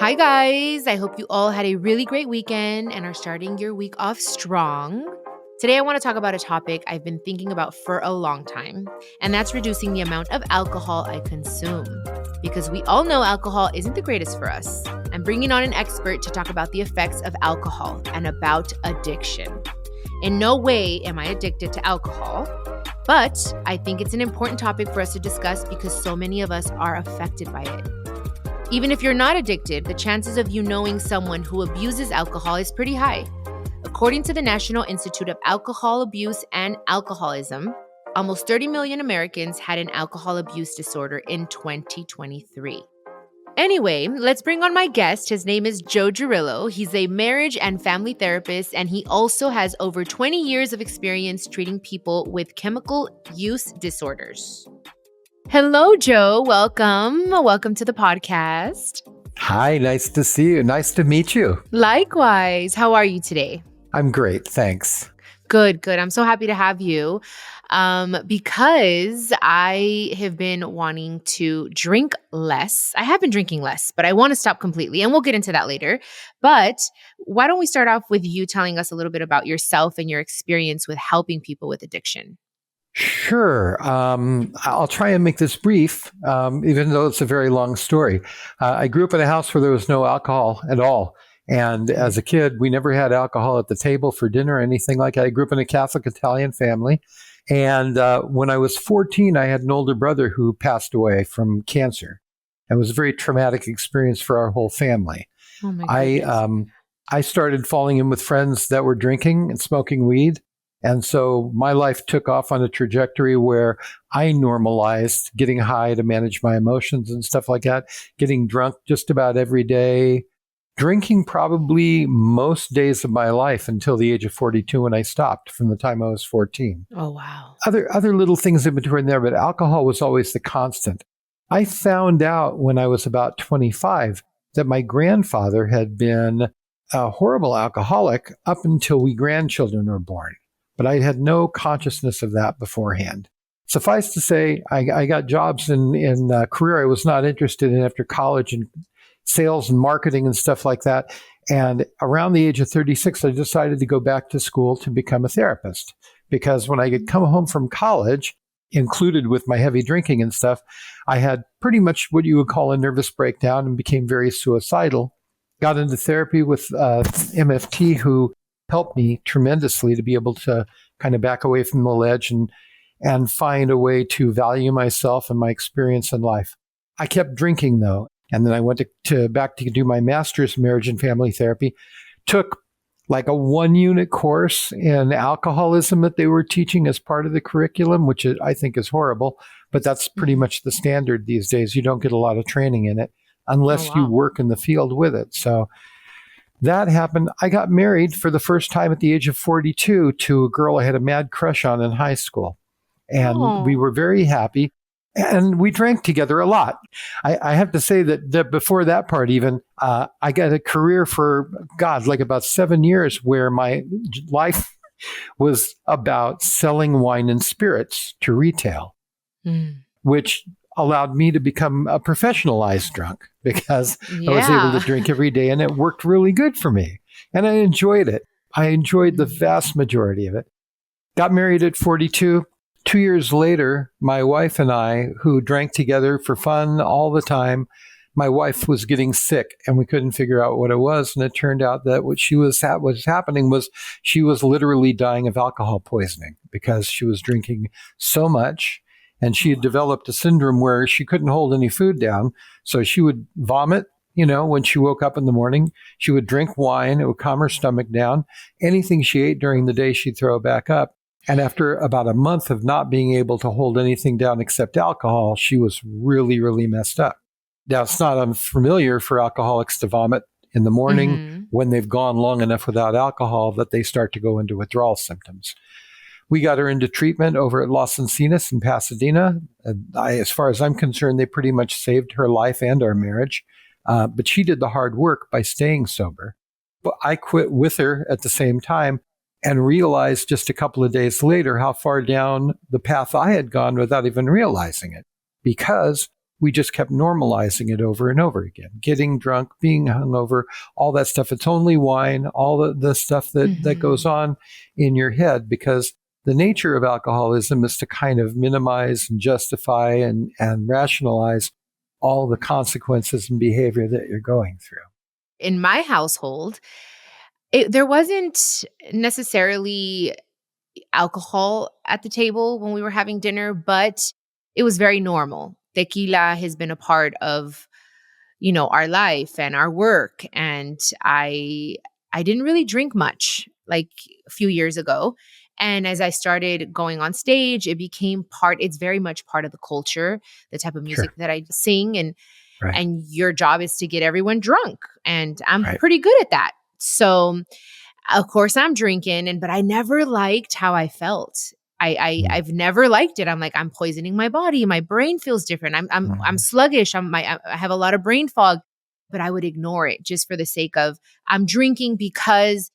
Hi, guys. I hope you all had a really great weekend and are starting your week off strong. Today, I want to talk about a topic I've been thinking about for a long time, and that's reducing the amount of alcohol I consume. Because we all know alcohol isn't the greatest for us. I'm bringing on an expert to talk about the effects of alcohol and about addiction. In no way am I addicted to alcohol, but I think it's an important topic for us to discuss because so many of us are affected by it. Even if you're not addicted, the chances of you knowing someone who abuses alcohol is pretty high. According to the National Institute of Alcohol Abuse and Alcoholism, almost 30 million Americans had an alcohol abuse disorder in 2023. Anyway, let's bring on my guest. His name is Joe Girillo. He's a marriage and family therapist, and he also has over 20 years of experience treating people with chemical use disorders. Hello, Joe. Welcome. Welcome to the podcast. Hi, nice to see you. Nice to meet you. Likewise. How are you today? I'm great, thanks. Good. I'm so happy to have you because I have been wanting to drink less. I have been drinking less, but I want to stop completely, and we'll get into that later. But why don't we start off with you telling us a little bit about yourself and your experience with helping people with addiction? Sure. I'll try and make this brief, even though it's a very long story. I grew up in a house where there was no alcohol at all. And as a kid, we never had alcohol at the table for dinner or anything like that. I grew up in a Catholic Italian family. And when I was 14, I had an older brother who passed away from cancer. It was a very traumatic experience for our whole family. Oh my goodness. I started falling in with friends that were drinking and smoking weed. And so my life took off on a trajectory where I normalized getting high to manage my emotions and stuff like that, getting drunk just about every day, drinking probably most days of my life until the age of 42 when I stopped from the time I was 14. Oh, wow. Other little things in between there, but alcohol was always the constant. I found out when I was about 25 that my grandfather had been a horrible alcoholic up until we grandchildren were born. But I had no consciousness of that beforehand. Suffice to say, I got jobs in a career I was not interested in after college, in sales and marketing and stuff like that. And around the age of 36, I decided to go back to school to become a therapist. Because when I had come home from college, included with my heavy drinking and stuff, I had pretty much what you would call a nervous breakdown and became very suicidal. Got into therapy with MFT, who helped me tremendously to be able to kind of back away from the ledge and find a way to value myself and my experience in life. I kept drinking though. And then I went back to do my master's in marriage and family therapy, took like a 1-unit course in alcoholism that they were teaching as part of the curriculum, which I think is horrible, but that's pretty much the standard these days. You don't get a lot of training in it unless you work in the field with it. So that happened. I got married for the first time at the age of 42 to a girl I had a mad crush on in high school. And we were very happy. And we drank together a lot. I have to say that before that part even, I got a career for, like about 7 years where my life was about selling wine and spirits to retail, which allowed me to become a professionalized drunk because I was able to drink every day, and it worked really good for me. And I enjoyed it. I enjoyed the vast majority of it. Got married at 42. 2 years later, my wife and I, who drank together for fun all the time, my wife was getting sick and we couldn't figure out what it was. And it turned out that what was happening was she was literally dying of alcohol poisoning because she was drinking so much. And she had developed a syndrome where she couldn't hold any food down. So she would vomit, when she woke up in the morning. She would drink wine. It would calm her stomach down. Anything she ate during the day, she'd throw back up. And after about a month of not being able to hold anything down except alcohol, she was really, really messed up. Now, it's not unfamiliar for alcoholics to vomit in the morning when they've gone long enough without alcohol that they start to go into withdrawal symptoms. We got her into treatment over at Los Encinas in Pasadena. As far as I'm concerned, they pretty much saved her life and our marriage. But she did the hard work by staying sober. But I quit with her at the same time and realized just a couple of days later how far down the path I had gone without even realizing it. Because we just kept normalizing it over and over again. Getting drunk, being hungover, all that stuff. It's only wine, all the stuff that goes on in your head, because the nature of alcoholism is to kind of minimize and justify and rationalize all the consequences and behavior that you're going through. In my household, there wasn't necessarily alcohol at the table when we were having dinner, but it was very normal. Tequila has been a part of, our life and our work. And I didn't really drink much like a few years ago. And as I started going on stage, it became it's very much part of the culture, the type of music that I sing. And your job is to get everyone drunk. And I'm pretty good at that. So of course I'm drinking, but I never liked how I felt. I've never liked it. I'm like, I'm poisoning my body. My brain feels different. I'm sluggish. I have a lot of brain fog, but I would ignore it just for the sake of I'm drinking because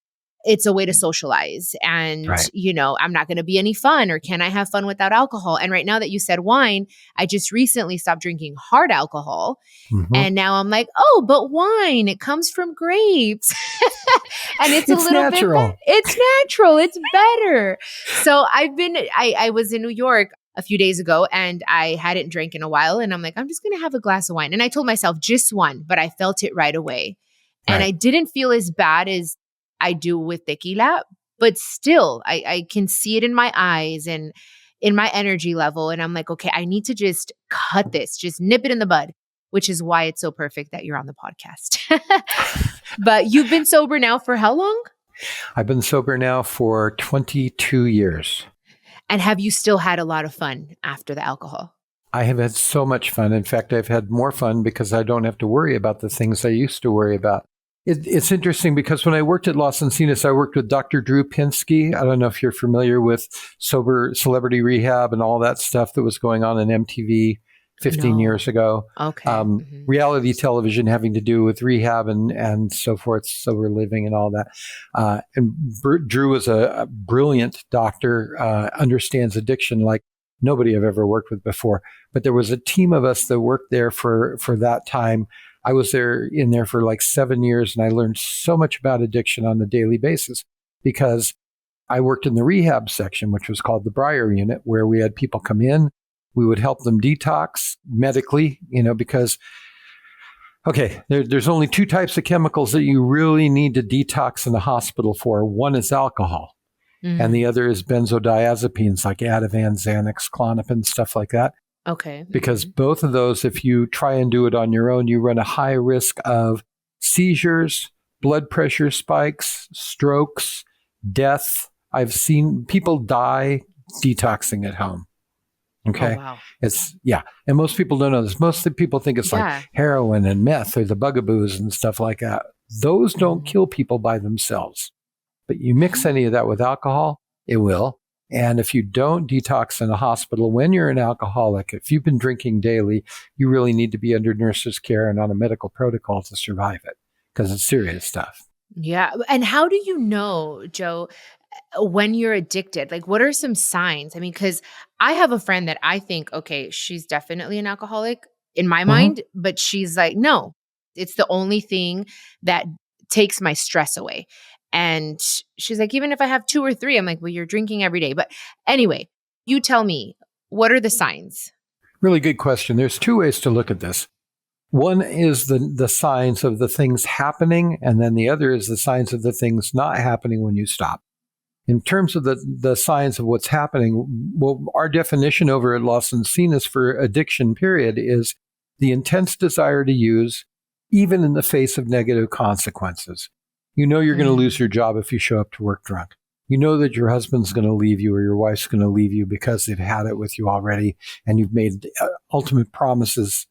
it's a way to socialize. And, I'm not going to be any fun, or can I have fun without alcohol? And right now that you said wine, I just recently stopped drinking hard alcohol. And now I'm like, oh, but wine, it comes from grapes. And it's a little natural. It's natural. It's better. So I was in New York a few days ago and I hadn't drank in a while. And I'm like, I'm just going to have a glass of wine. And I told myself just one, but I felt it right away. And I didn't feel as bad as I do with tequila, but still I can see it in my eyes and in my energy level. And I'm like, okay, I need to just cut this, just nip it in the bud, which is why it's so perfect that you're on the podcast. But you've been sober now for how long? I've been sober now for 22 years. And have you still had a lot of fun after the alcohol? I have had so much fun. In fact, I've had more fun because I don't have to worry about the things I used to worry about. It's interesting because when I worked at Los Encinas, I worked with Dr. Drew Pinsky. I don't know if you're familiar with sober celebrity rehab and all that stuff that was going on in MTV 15 years ago. Okay. Reality television having to do with rehab and so forth, sober living and all that. And Drew is a brilliant doctor, understands addiction like nobody I've ever worked with before. But there was a team of us that worked there for that time. I was in there for like 7 years, and I learned so much about addiction on a daily basis because I worked in the rehab section, which was called the Briar Unit, where we had people come in. We would help them detox medically, because, there's only two types of chemicals that you really need to detox in a hospital for. One is alcohol, and the other is benzodiazepines like Ativan, Xanax, Klonopin, stuff like that. Okay. Because both of those, if you try and do it on your own, you run a high risk of seizures, blood pressure spikes, strokes, death. I've seen people die detoxing at home. Okay. Oh, wow. And most people don't know this. Most of the people think it's like heroin and meth or the bugaboos and stuff like that. Those don't kill people by themselves. But you mix any of that with alcohol, it will. And if you don't detox in a hospital, when you're an alcoholic, if you've been drinking daily, you really need to be under nurse's care and on a medical protocol to survive it, because it's serious stuff. Yeah. And how do you know, Joe, when you're addicted? Like, what are some signs? I mean, because I have a friend that I think, okay, she's definitely an alcoholic in my mind, but she's like, no, it's the only thing that takes my stress away. And she's like, even if I have 2 or 3, I'm like, well, you're drinking every day. But anyway, you tell me, what are the signs? Really good question. There's 2 ways to look at this. One is the signs of the things happening, and then the other is the signs of the things not happening when you stop. In terms of the signs of what's happening, well, our definition over at Los Encinas for addiction, period, is the intense desire to use, even in the face of negative consequences. You know you're going to lose your job if you show up to work drunk. You know that your husband's going to leave you or your wife's going to leave you because they've had it with you already, and you've made ultimate promises,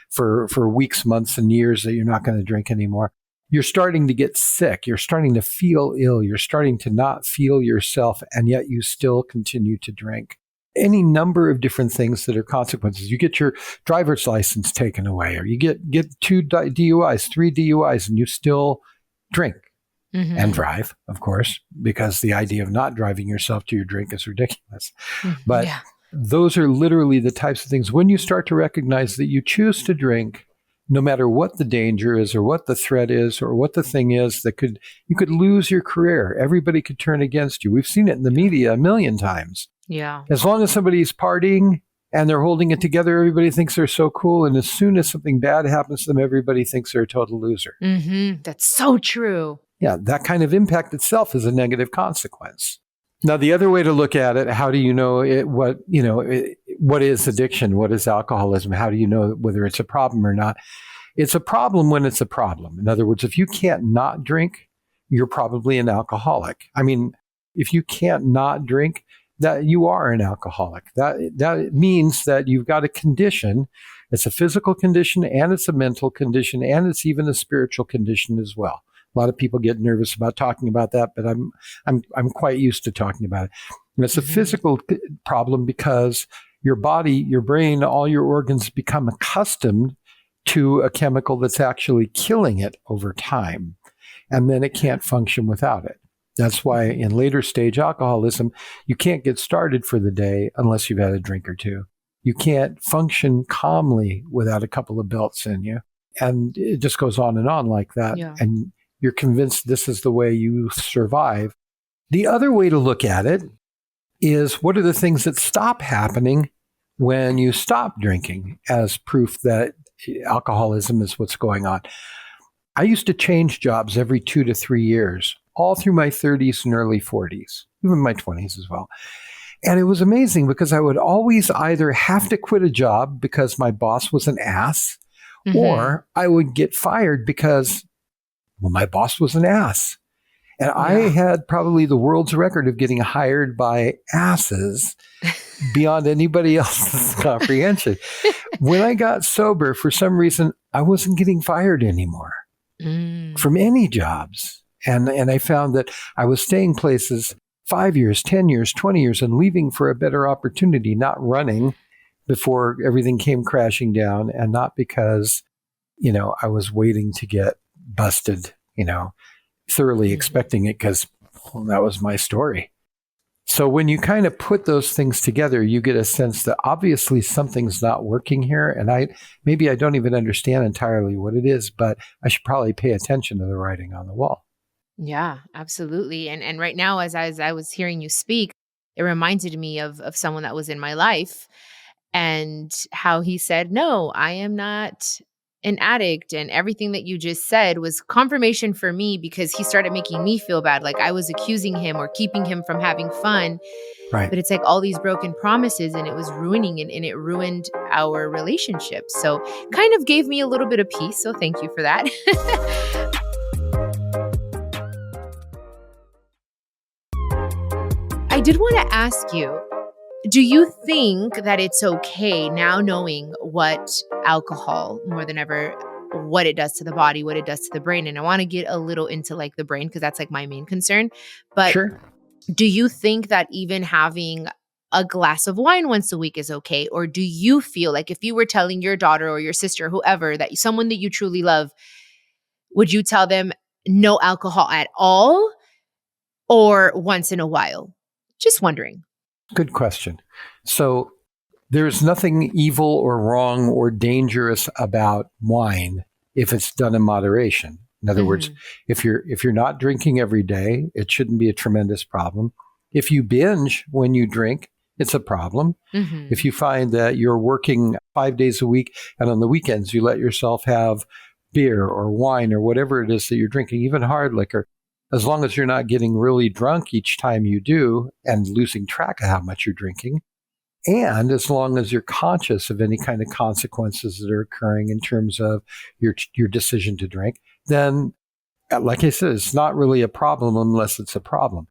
for weeks, months, and years that you're not going to drink anymore. You're starting to get sick. You're starting to feel ill. You're starting to not feel yourself, and yet you still continue to drink. Any number of different things that are consequences. You get your driver's license taken away, or you get 2 DUIs, 3 DUIs, and you still drink and drive, of course, because the idea of not driving yourself to your drink is ridiculous. But Those are literally the types of things. When you start to recognize that you choose to drink, no matter what the danger is or what the threat is or what the thing is you could lose your career. Everybody could turn against you. We've seen it in the media a million times. Yeah. As long as somebody's partying and they're holding it together, everybody thinks they're so cool. And as soon as something bad happens to them, everybody thinks they're a total loser. That's so true. Yeah, that kind of impact itself is a negative consequence. Now, the other way to look at it, how do you know what is addiction? What is alcoholism? How do you know whether it's a problem or not? It's a problem when it's a problem. In other words, if you can't not drink, you're probably an alcoholic. I mean, if you can't not drink, that you are an alcoholic. That means that you've got a condition. It's a physical condition and it's a mental condition and it's even a spiritual condition as well. A lot of people get nervous about talking about that, but I'm quite used to talking about it. And it's a physical problem because your body, your brain, all your organs become accustomed to a chemical that's actually killing it over time. And then it can't function without it. That's why in later stage alcoholism, you can't get started for the day unless you've had a drink or two. You can't function calmly without a couple of belts in you. And it just goes on and on like that. Yeah. And you're convinced this is the way you survive. The other way to look at it is what are the things that stop happening when you stop drinking as proof that alcoholism is what's going on. I used to change jobs every 2 to 3 years, all through my 30s and early 40s, even my 20s as well. And it was amazing because I would always either have to quit a job because my boss was an ass, or I would get fired because, well, my boss was an ass. And I had probably the world's record of getting hired by asses beyond anybody else's comprehension. When I got sober, for some reason, I wasn't getting fired anymore from any jobs. And I found that I was staying places 5 years, 10 years, 20 years, and leaving for a better opportunity, not running before everything came crashing down, and not because, I was waiting to get busted, thoroughly expecting it because that was my story. So when you kind of put those things together, you get a sense that obviously something's not working here. And I don't even understand entirely what it is, but I should probably pay attention to the writing on the wall. Yeah, absolutely. And right now, as I was hearing you speak, it reminded me of someone that was in my life and how he said, no, I am not an addict. And everything that you just said was confirmation for me because he started making me feel bad. Like I was accusing him or keeping him from having fun. Right. But it's like all these broken promises and it was ruining it and it ruined our relationship. So kind of gave me a little bit of peace. So thank you for that. I did want to ask you, do you think that it's okay now knowing what alcohol, more than ever, what it does to the body, what it does to the brain? And I want to get a little into like the brain because that's like my main concern. But Sure. Do you think that even having a glass of wine once a week is okay? Or do you feel like if you were telling your daughter or your sister, whoever, that someone that you truly love, would you tell them no alcohol at all or once in a while? Just wondering. Good question. So there's nothing evil or wrong or dangerous about wine if it's done in moderation. In other words, if you're not drinking every day, it shouldn't be a tremendous problem. If you binge when you drink, it's a problem. If you find that you're working 5 days a week and on the weekends you let yourself have beer or wine or whatever it is that you're drinking, even hard liquor, as long as you're not getting really drunk each time you do and losing track of how much you're drinking, and as long as you're conscious of any kind of consequences that are occurring in terms of your decision to drink, then, like I said, it's not really a problem unless it's a problem.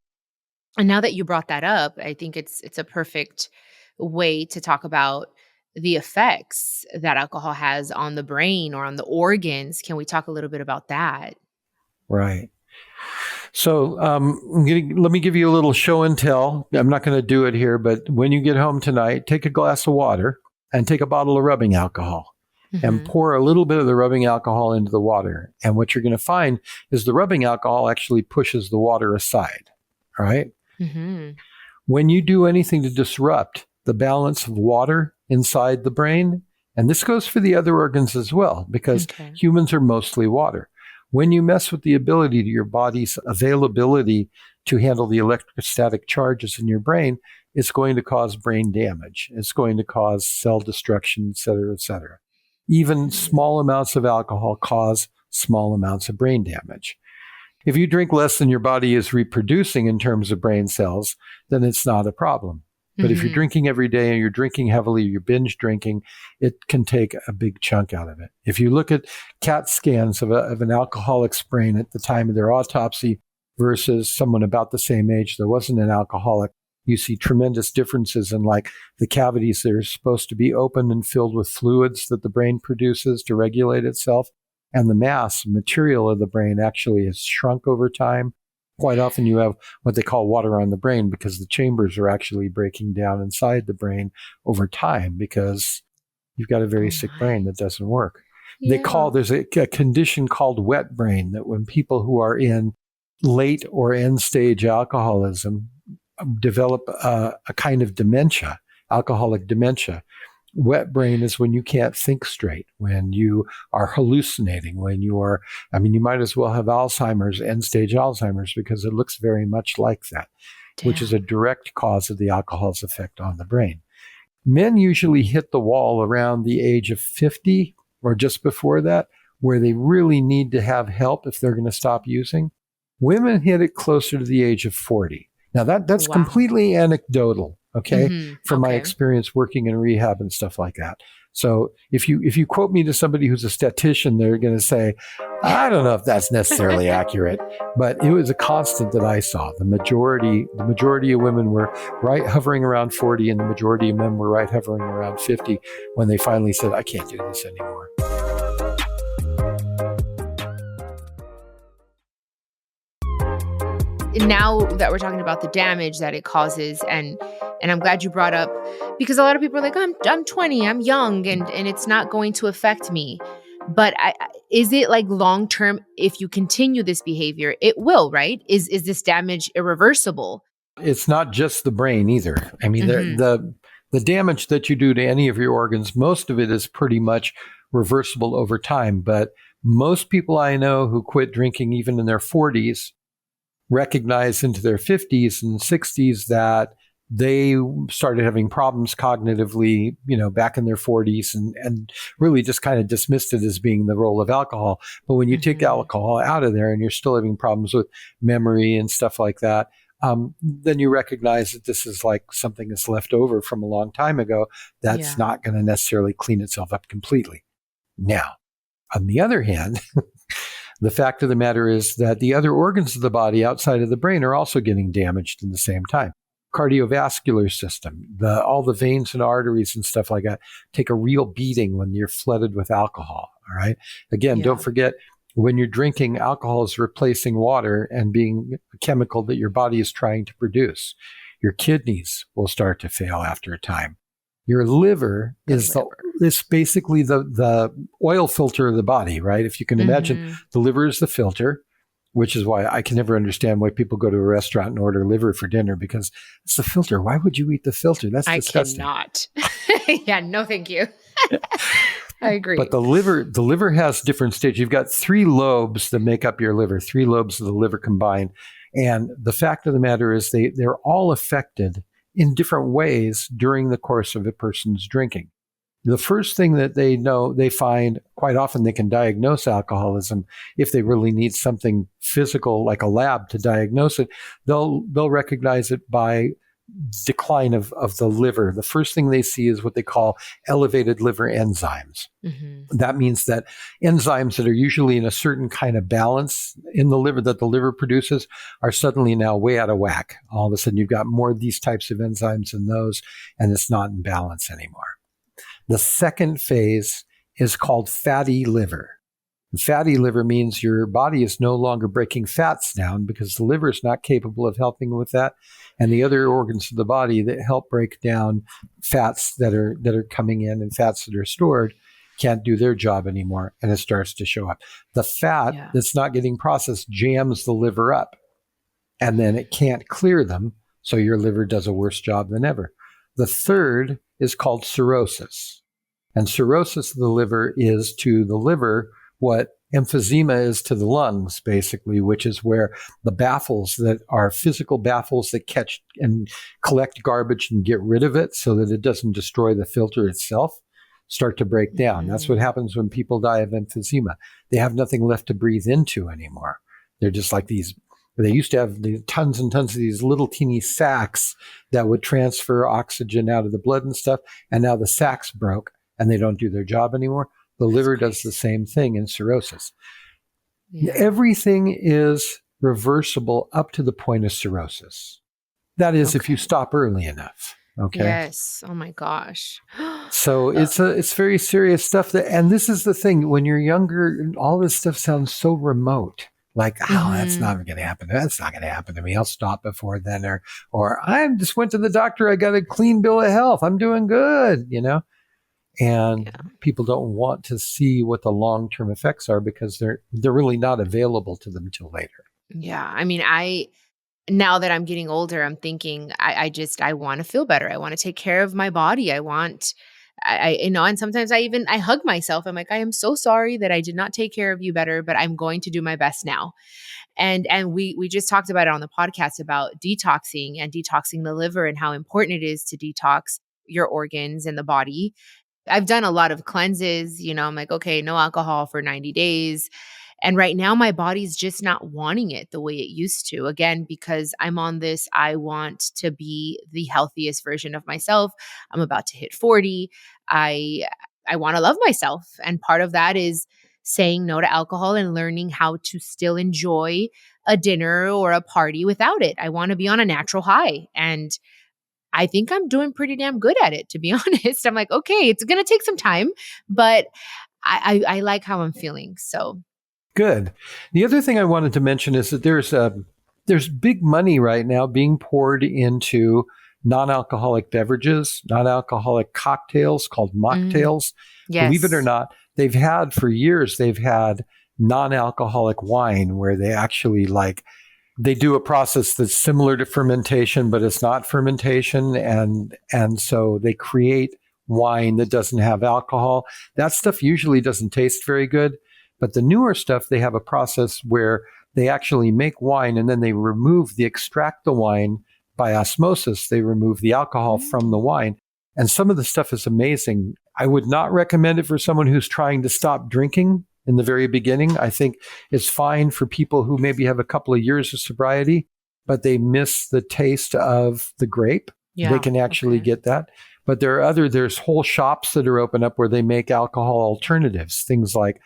And now that you brought that up, I think it's a perfect way to talk about the effects that alcohol has on the brain or on the organs. Can we talk a little bit about that? Right. So let me give you a little show and tell. I'm not going to do it here, but when you get home tonight, take a glass of water and take a bottle of rubbing alcohol and pour a little bit of the rubbing alcohol into the water. And what you're going to find is the rubbing alcohol actually pushes the water aside. All right. When you do anything to disrupt the balance of water inside the brain. And this goes for the other organs as well, because humans are mostly water. When you mess with the ability to your body's availability to handle the electrostatic charges in your brain, it's going to cause brain damage. It's going to cause cell destruction, et cetera, et cetera. Even small amounts of alcohol cause small amounts of brain damage. If you drink less than your body is reproducing in terms of brain cells, then it's not a problem. But if you're drinking every day and you're drinking heavily, you're binge drinking, it can take a big chunk out of it. If you look at CAT scans of an alcoholic's brain at the time of their autopsy versus someone about the same age that wasn't an alcoholic, you see tremendous differences in like the cavities that are supposed to be open and filled with fluids that the brain produces to regulate itself. And the mass material of the brain actually has shrunk over time. Quite often you have what they call water on the brain because the chambers are actually breaking down inside the brain over time because you've got a very sick brain that doesn't work. Yeah. There's a condition called wet brain that when people who are in late or end stage alcoholism develop a kind of dementia, alcoholic dementia. Wet brain is when you can't think straight, when you are hallucinating, you might as well have Alzheimer's, end-stage Alzheimer's, because it looks very much like that, which is a direct cause of the alcohol's effect on the brain. Men usually hit the wall around the age of 50 or just before that, where they really need to have help if they're going to stop using. Women hit it closer to the age of 40. Now, that's completely anecdotal. From my experience working in rehab and stuff like that. So if you quote me to somebody who's a statistician, they're going to say, I don't know if that's necessarily accurate, but it was a constant that I saw. The majority of women were right hovering around 40, and the majority of men were right hovering around 50 when they finally said, I can't do this anymore. Now that we're talking about the damage that it causes, and I'm glad you brought up, because a lot of people are like, I'm 20, I'm young, and it's not going to affect me. But is it like long term? If you continue this behavior, it will, right? Is this damage irreversible? It's not just the brain either. I mean, the damage that you do to any of your organs, most of it is pretty much reversible over time. But most people I know who quit drinking even in their 40s recognize into their 50s and 60s that they started having problems cognitively, back in their 40s and really just kind of dismissed it as being the role of alcohol. But when you take alcohol out of there and you're still having problems with memory and stuff like that, then you recognize that this is like something that's left over from a long time ago that's not going to necessarily clean itself up completely. Now, on the other hand, the fact of the matter is that the other organs of the body outside of the brain are also getting damaged in the same time. Cardiovascular system, all the veins and arteries and stuff like that take a real beating when you're flooded with alcohol. All right. Again, don't forget, when you're drinking, alcohol is replacing water and being a chemical that your body is trying to produce. Your kidneys will start to fail after a time. Your liver is basically the oil filter of the body, right? If you can imagine, the liver is the filter, which is why I can never understand why people go to a restaurant and order liver for dinner, because it's the filter. Why would you eat the filter? That's disgusting. I cannot. Yeah, no, thank you. I agree. But the liver has different stages. You've got 3 lobes that make up your liver, 3 lobes of the liver combined. And the fact of the matter is they're all affected in different ways during the course of a person's drinking. The first thing that they find, quite often they can diagnose alcoholism if they really need something physical like a lab to diagnose it. They'll recognize it by decline of the liver. The first thing they see is what they call elevated liver enzymes. That means that enzymes that are usually in a certain kind of balance in the liver that the liver produces are suddenly now way out of whack. All of a sudden you've got more of these types of enzymes in those, and it's not in balance anymore. The second phase is called fatty liver. Fatty liver means your body is no longer breaking fats down because the liver is not capable of helping with that. And the other organs of the body that help break down fats that are coming in and fats that are stored can't do their job anymore, and it starts to show up. The fat that's not getting processed jams the liver up, and then it can't clear them, so your liver does a worse job than ever. The third is called cirrhosis. And cirrhosis of the liver is to the liver what emphysema is to the lungs, basically, which is where the baffles that are physical baffles that catch and collect garbage and get rid of it so that it doesn't destroy the filter itself start to break down. That's what happens when people die of emphysema. They have nothing left to breathe into anymore. They're just like these. They used to have tons and tons of these little teeny sacs that would transfer oxygen out of the blood and stuff. And now the sacs broke and they don't do their job anymore. The liver does the same thing in cirrhosis. Yeah. Everything is reversible up to the point of cirrhosis. That is, if you stop early enough. Okay. Yes. Oh my gosh. So it's very serious stuff. And this is the thing: when you're younger, all this stuff sounds so remote. Like, that's not going to happen. That's not going to happen to me. I'll stop before then, or I just went to the doctor. I got a clean bill of health. I'm doing good. And people don't want to see what the long-term effects are because they're really not available to them till later. Yeah. I mean, now that I'm getting older, I'm thinking I want to feel better. I want to take care of my body. And sometimes I hug myself. I'm like, I am so sorry that I did not take care of you better, but I'm going to do my best now. And we just talked about it on the podcast about detoxing and detoxing the liver and how important it is to detox your organs and the body. I've done a lot of cleanses, I'm like, okay, no alcohol for 90 days. And right now my body's just not wanting it the way it used to. Again, because I'm on this, I want to be the healthiest version of myself. I'm about to hit 40. I want to love myself. And part of that is saying no to alcohol and learning how to still enjoy a dinner or a party without it. I want to be on a natural high. And I think I'm doing pretty damn good at it, to be honest. I'm like, okay, it's going to take some time, but I like how I'm feeling. So good. The other thing I wanted to mention is that there's big money right now being poured into non-alcoholic beverages, non-alcoholic cocktails called mocktails. Yes. Believe it or not, they've had non-alcoholic wine where they actually they do a process that's similar to fermentation, but it's not fermentation. And so they create wine that doesn't have alcohol. That stuff usually doesn't taste very good. But the newer stuff, they have a process where they actually make wine and then they extract the wine by osmosis. They remove the alcohol from the wine. And some of the stuff is amazing. I would not recommend it for someone who's trying to stop drinking in the very beginning. I think it's fine for people who maybe have a couple of years of sobriety, but they miss the taste of the grape. Yeah, they can actually get that. But there's whole shops that are open up where they make alcohol alternatives, things like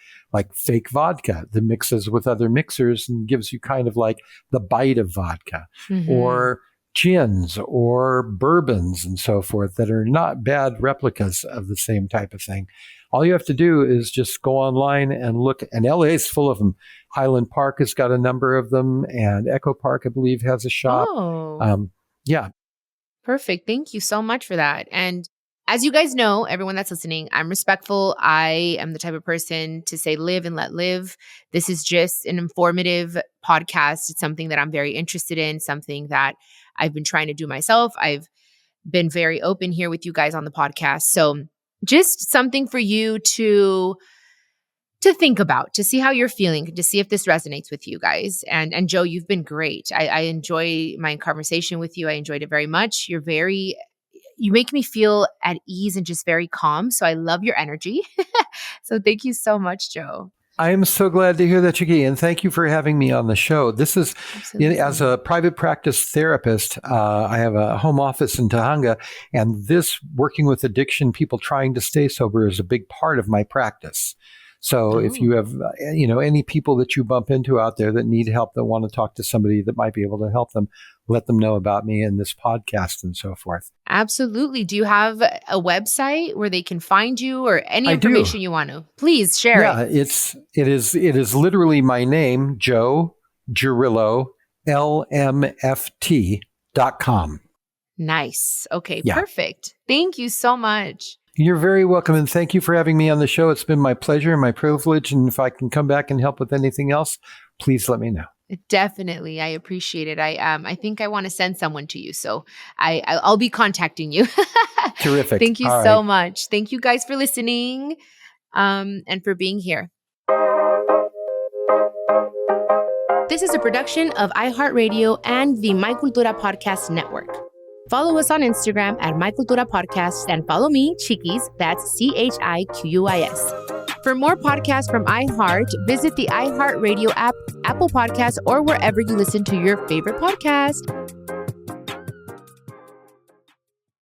fake vodka that mixes with other mixers and gives you kind of like the bite of vodka, or gins or bourbons and so forth that are not bad replicas of the same type of thing. All you have to do is just go online and look, and LA is full of them. Highland Park has got a number of them, and Echo Park, I believe, has a shop. Yeah. Perfect. Thank you so much for that. And as you guys know, everyone that's listening, I'm respectful. I am the type of person to say live and let live. This is just an informative podcast. It's something that I'm very interested in, something that I've been trying to do myself. I've been very open here with you guys on the podcast. So just something for you to think about, to see how you're feeling, to see if this resonates with you guys. And Joe, you've been great. I enjoy my conversation with you. I enjoyed it very much. You make me feel at ease and just very calm. So I love your energy. So thank you so much, Joe. I am so glad to hear that, Chiquis, and thank you for having me on the show. This is, as a private practice therapist, I have a home office in Tahanga, and this working with addiction, people trying to stay sober is a big part of my practice. So if you have, any people that you bump into out there that need help, that want to talk to somebody that might be able to help them, let them know about me and this podcast and so forth. Absolutely. Do you have a website where they can find you, or any information you want to? Please share it. Yeah, it is literally my name, Joe Girillo, LMFT.com. Nice. Okay, perfect. Thank you so much. You're very welcome, and thank you for having me on the show. It's been my pleasure and my privilege, and if I can come back and help with anything else, please let me know. Definitely. I appreciate it. I think I want to send someone to you. So I'll be contacting you. Terrific. Thank you All so right. much. Thank you guys for listening, and for being here. This is a production of iHeartRadio and the My Cultura Podcast Network. Follow us on Instagram at My Cultura Podcast and follow me, Chiquis, that's CHIQUIS. For more podcasts from iHeart, visit the iHeartRadio app, Apple Podcasts, or wherever you listen to your favorite podcast.